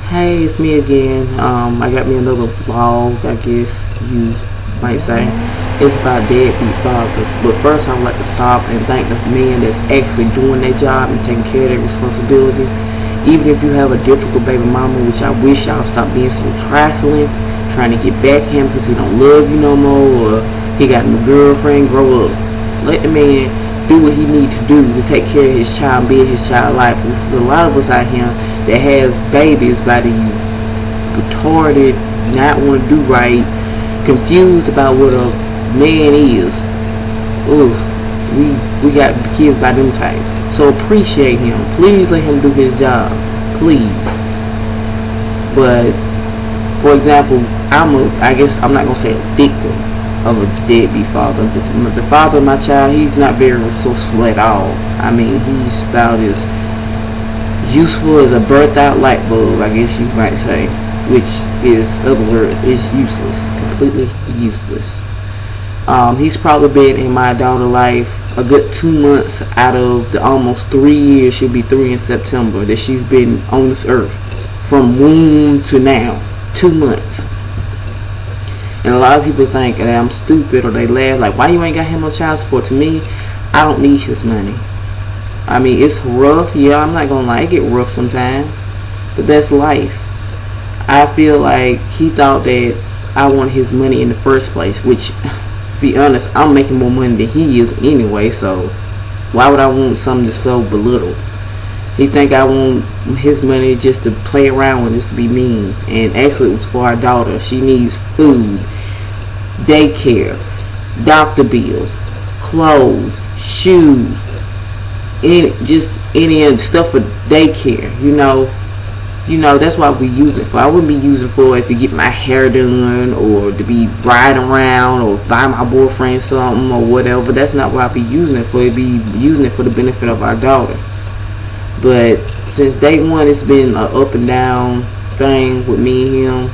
Hey, it's me again. I got me another vlog, I guess you might say. It's about deadbeat fathers. But first, I would like to stop and thank the men that's actually doing their job and taking care of their responsibility. Even if you have a difficult baby mama, which I wish y'all stop being so trifling, trying to get back him because he don't love you no more, or he got a new girlfriend. Grow up. Let the man do what he need to do to take care of his child and build his child life. This is a lot of us out here that have babies by the retarded, not want to do right, confused about what a man is. Ooh, we got kids by them type. So appreciate him. Please let him do his job. Please. But for example, I guess I'm not gonna say a victim of a deadbeat father. The father of my child, he's not very resourceful at all. I mean, he's about as useful as a burnt out light bulb, I guess you might say, which is, other words, is useless, completely useless. He's probably been in my daughter's life a good 2 months out of the almost 3 years. She'll be 3 in September that she's been on this earth, from womb to now. 2 months. And a lot of people think that I'm stupid, or they laugh like, why you ain't got him on child support? To me, I don't need his money. I mean, it's rough. Yeah, I'm not gonna lie, it get rough sometimes, but that's life. I feel like he thought that I want his money in the first place, which, to be honest, I'm making more money than he is anyway, so why would I want something that's so belittled? He think I want his money just to play around with, just to be mean. And actually it was for our daughter. She needs food, daycare, doctor bills, clothes, shoes, any other stuff for daycare, you know, that's why we use it for. I wouldn't be using for it to get my hair done, or to be riding around, or buy my boyfriend something or whatever. That's not what I'd be using it for. I'd be using it for the benefit of our daughter. But since day one, it's been an up and down thing with me and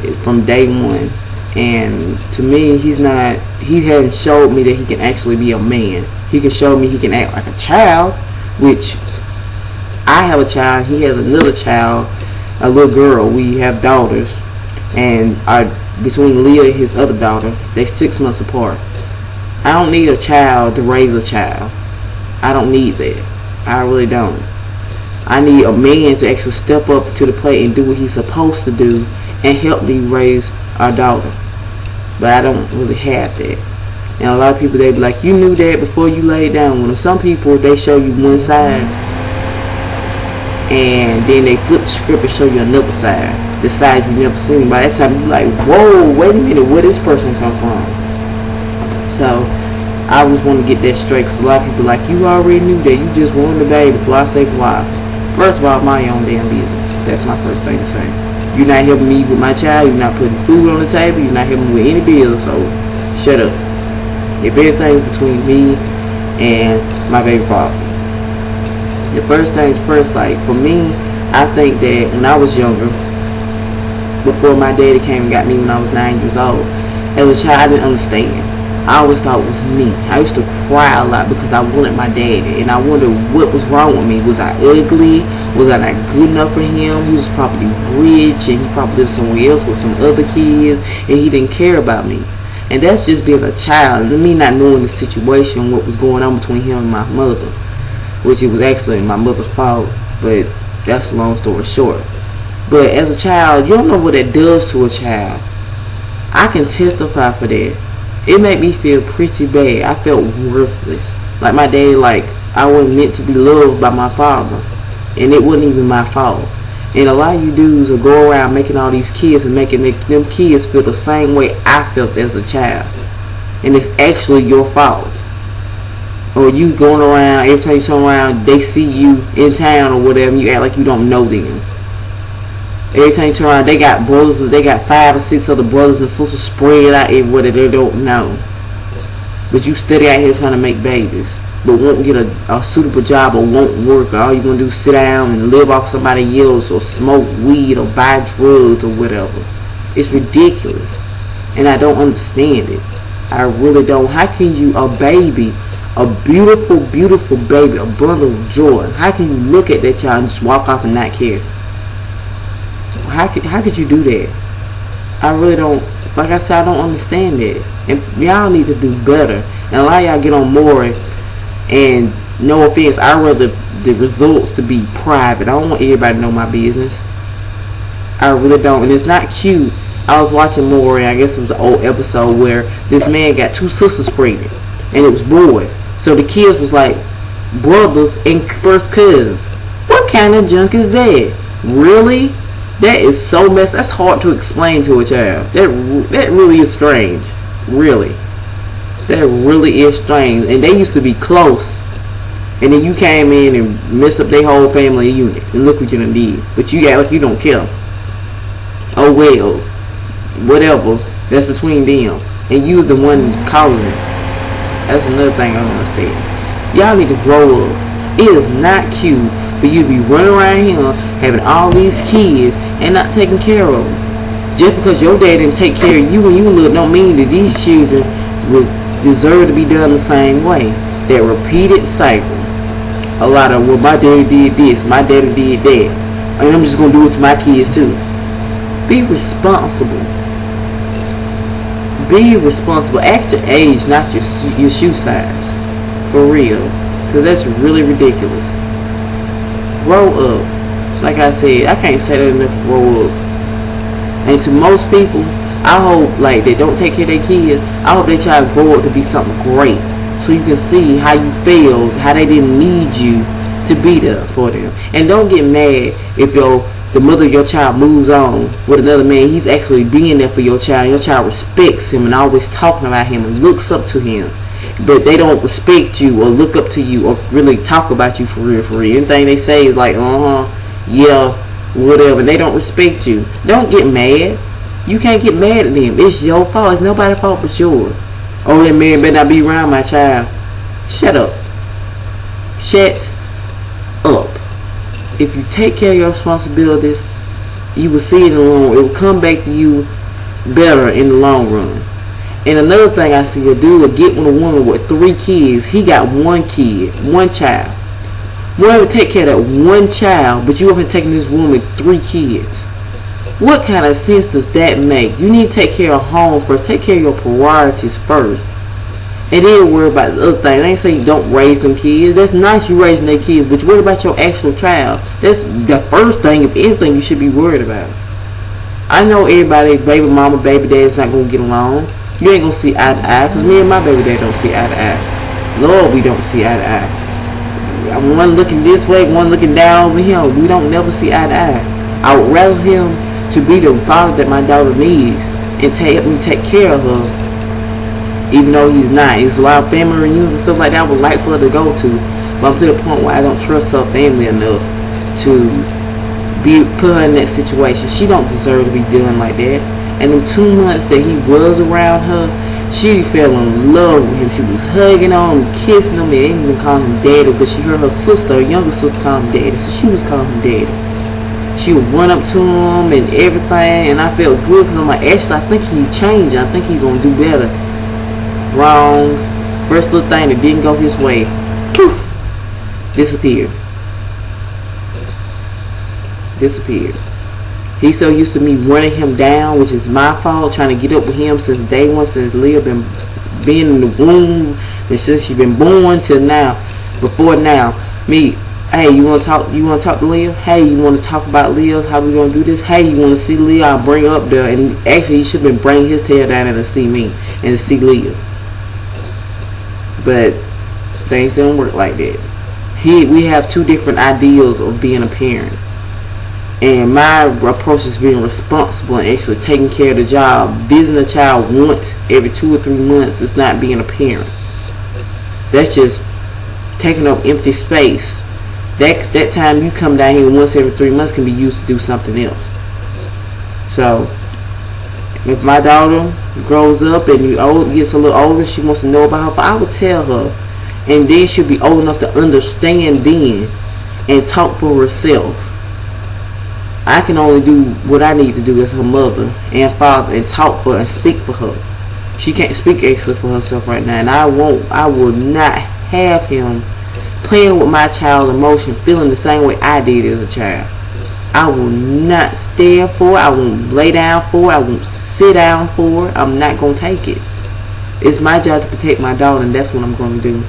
him from day one. And to me, he hasn't showed me that he can actually be a man. He can show me he can act like a child, which I have a child, he has another child, a little girl. We have daughters, and between Leah and his other daughter, they're 6 months apart. I don't need a child to raise a child. I don't need that. I really don't. I need a man to actually step up to the plate and do what he's supposed to do and help me raise our daughter. But I don't really have that. And a lot of people, they be like, you knew that before you laid down with them. Some people, they show you one side, and then they flip the script and show you another side, the side you never seen. By that time, you like, whoa, wait a minute, where this person come from? So I always want to get that straight, because a lot of people like, you already knew that, you just wanted a baby. Before I say why, first of all, my own damn business. That's my first thing to say. You're not helping me with my child, you're not putting food on the table, you're not helping me with any bills, so shut up. If everything's between me and my baby father. The first things first, like for me, I think that when I was younger, before my daddy came and got me when I was 9 years old, as a child I didn't understand. I always thought it was me. I used to cry a lot because I wanted my daddy, and I wondered what was wrong with me. Was I ugly? Was I not good enough for him? He was probably rich, and he probably lived somewhere else with some other kids, and he didn't care about me. And that's just being a child, and me not knowing the situation, what was going on between him and my mother, which it was actually my mother's fault, but that's a long story short. But as a child, you don't know what that does to a child. I can testify for that. It made me feel pretty bad. I felt worthless. Like my daddy, like I wasn't meant to be loved by my father, and it wasn't even my fault. And a lot of you dudes will go around making all these kids and making them kids feel the same way I felt as a child. And it's actually your fault. Or you going around, every time you turn around, they see you in town or whatever, and you act like you don't know them. Every time you turn around, they got brothers, they got 5 or 6 other brothers and sisters spread out everywhere they don't know. But you steady out here trying to make babies, but won't get a suitable job, or won't work, or all you're going to do is sit down and live off somebody else, or smoke weed, or buy drugs, or whatever. It's ridiculous, and I don't understand it. I really don't. How can you, a baby, a beautiful, beautiful baby, a bundle of joy, how can you look at that child and just walk off and not care? How could you do that? I really don't. Like I said, I don't understand that. And y'all need to do better. And a lot of y'all get on more. And no offense, I rather the results to be private. I don't want everybody to know my business. I really don't. And it's not cute. I was watching more, and I guess it was an old episode where this man got 2 sisters pregnant, and it was boys. So the kids was like brothers and first cousins. What kind of junk is that? Really? That is so messed. That's hard to explain to a child. That really is strange. Really. That really is strange. And they used to be close. And then you came in and messed up their whole family unit. And look what you done did. But you act like you don't care. Oh well. Whatever. That's between them. And you the one calling it. That's another thing I don't understand. Y'all need to grow up. It is not cute for you to be running around here having all these kids and not taking care of them. Just because your dad didn't take care of you when you were little don't mean that these children will deserve to be done the same way. That repeated cycle. A lot of, well, my daddy did this, my daddy did that, and I'm just going to do it to my kids too. Be responsible. Be responsible. Act your age, not your shoe size. For real. Because that's really ridiculous. Grow up. Like I said, I can't say that enough. Grow up. And to most people, I hope like they don't take care of their kids. I hope they try to grow up to be something great. So you can see how you failed, how they didn't need you to be there for them. And don't get mad if the mother of your child moves on with another man. He's actually being there for your child. Your child respects him and always talking about him and looks up to him. But they don't respect you or look up to you or really talk about you for real, for real. Anything they say is like, yeah, whatever. They don't respect you. Don't get mad. You can't get mad at them. It's your fault. It's nobody's fault but yours. Oh, that man better not be around my child. Shut up. Shut up. If you take care of your responsibilities, you will see it in the long run. It will come back to you better in the long run. And another thing I see a dude will get with a woman with 3 kids. He got 1 kid, 1 child. You ever take care of that 1 child, but you haven't taken this woman 3 kids. What kind of sense does that make? You need to take care of home first. Take care of your priorities first. And then worry about the other thing. I ain't saying you don't raise them kids. That's nice you raising their kids, but worry about your actual child. That's the first thing, if anything, you should be worried about. I know everybody, baby mama, baby dad is not going to get along. You ain't going to see eye to eye, because me and my baby dad don't see eye to eye. Lord, we don't see eye to eye. One looking this way, one looking down over here. We don't never see eye to eye. I would rather him to be the father that my daughter needs and help me take care of her, even though he's not. It's a lot of family reunions and stuff like that I would like for her to go to, but I'm to the point where I don't trust her family enough to put her in that situation. She don't deserve to be doing like that. And the 2 months that he was around her, she fell in love with him. She was hugging on him, kissing him, and even calling him daddy, but she heard her sister, her younger sister, call him daddy, so she was calling him daddy. She would run up to him and everything, and I felt good because I'm like, actually, I think he's changing. I think he's going to do better. Wrong. First little thing that didn't go his way, poof, disappeared. Disappeared. He's so used to me running him down, which is my fault, trying to get up with him since day one, since Leah been in the womb, and since she been born till now. Before now, me, hey, you want to talk to Leah? Hey, you want to talk about Leah? How we going to do this? Hey, you want to see Leah? I'll bring her up there. And actually, he should have been bringing his tail down and to see me and to see Leah. But things don't work like that. We have 2 different ideals of being a parent. And my approach is being responsible and actually taking care of the job. Visiting a child once every 2 or 3 months is not being a parent. That's just taking up empty space. That time you come down here once every 3 months can be used to do something else. So, if my daughter grows up and gets a little older, she wants to know about her, but I would tell her. And then she'll be old enough to understand then and talk for herself. I can only do what I need to do as her mother and father and talk for her and speak for her. She can't speak actually for herself right now, and I will not have him playing with my child's emotion, feeling the same way I did as a child. I will not stand for it. I won't lay down for it. I won't sit down for it. I'm not going to take it. It's my job to protect my daughter, and that's what I'm going to do.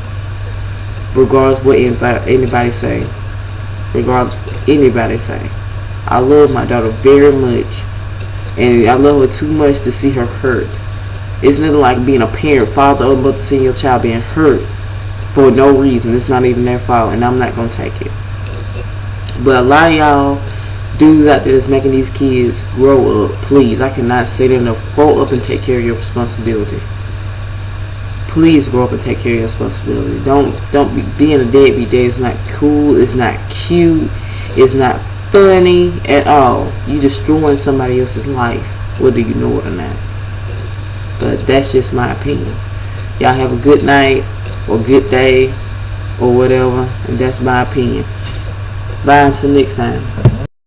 Regardless what anybody say. Regardless what anybody say. I love my daughter very much. And I love her too much to see her hurt. It's nothing like being a parent, father or mother, seeing your child being hurt for no reason. It's not even their fault, and I'm not going to take it. But a lot of y'all dudes out there that's making these kids grow up, please. I cannot say them to grow up and take care of your responsibility. Please grow up and take care of your responsibility. Don't be being a deadbeat dad. It's not cool. It's not cute. It's not funny at all. You destroying somebody else's life, whether you know it or not. But that's just my opinion. Y'all have a good night or good day or whatever, and that's my opinion. Bye until next time.